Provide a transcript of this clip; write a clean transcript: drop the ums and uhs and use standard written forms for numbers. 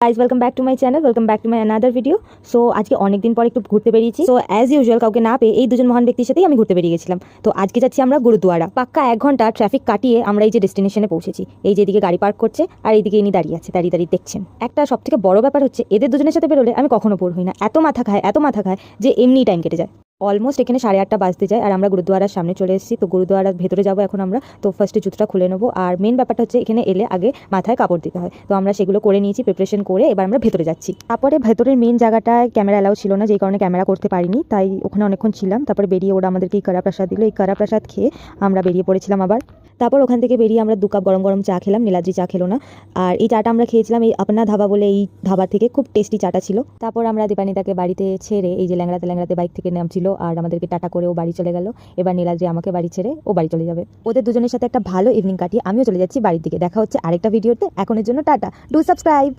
Guys welcome back to my channel, welcome back to my another video. So আজকে অনেকদিন পর একটু ঘুরতে বেরিয়েছি। সো অ্যাজ ইউজুয়াল কাউকে না পেয়ে এই দুজন মহান ব্যক্তির সাথেই আমি ঘুরতে বেরিয়ে গেছিলাম। তো আজকে যাচ্ছি আমরা গুরুদুয়ারা। পাক্কা 1 ঘন্টা ট্রাফিক কাটিয়ে আমরা এই যে ডেস্টিনেশনে পৌঁছেছি। এই যে এদিকে গাড়ি পার্ক করছে আর এইদিকে ইনি দাঁড়িয়ে আছে, দাঁড়িয়ে দাঁড়িয়ে দেখছেন। একটা সব থেকে বড় ব্যাপার হচ্ছে এদের দুজনের সাথে বেরোলে আমি কখনো বোর হই না। এত মাথা খায় যে এমনি টাইম কেটে যায়। অলমোস্ট এখানে 8:30 বাজতে যায় আর আমরা গুরুদুয়ারার সামনে চলে এসেছি। তো গুরুদুয়ারার ভেতরে যাবো এখন আমরা। তো ফার্স্টে জুতোটা খুলে নেবো। আর মেন ব্যাপারটা হচ্ছে এখানে এলে আগে মাথায় কাপড় দিতে হয়। তো আমরা সেগুলো করে নিয়েছি, প্রিপারেশন করে এবার আমরা ভেতরে যাচ্ছি। তারপরে ভেতরের মেন জায়গাটায় ক্যামেরা অ্যালাউ ছিল না, যেই কারণে ক্যামেরা করতে পারিনি, তাই ওখানে অনেকক্ষণ ছিলাম। তারপরে বেরিয়ে ওরা আমাদেরকে এই কারা প্রসাদ দিল। এই কারা প্রসাদ খেয়ে আমরা বেরিয়ে পড়েছিলাম আবার। তারপর ওখান থেকে বেরিয়ে আমরা 2 কাপ গরম গরম চা খেলাম। নীলাদ্রি চা খেলো না। আর এই চাটা আমরা খেয়েছিলাম এই আপনা ধাবা বলে এই ধাবা থেকে, খুব টেস্টি চাটা ছিল। তারপর আমরা দীপানিতাকে বাড়িতে ছেড়ে এই যে ল্যাংড়াতে বাইক থেকে নামছিল আর আমাদেরকে টাটা করে ও বাড়ি চলে গেল। এবার নীলাদ্রি আমাকে বাড়ি ছেড়ে ও বাড়ি চলে যাবে। ওদের দুজনের সাথে একটা ভালো ইভিনিং কাটিয়ে আমিও চলে যাচ্ছি বাড়ির দিকে। দেখা হচ্ছে আরেকটা ভিডিওতে। এখনের জন্য টাটা, ডু সাবস্ক্রাইব।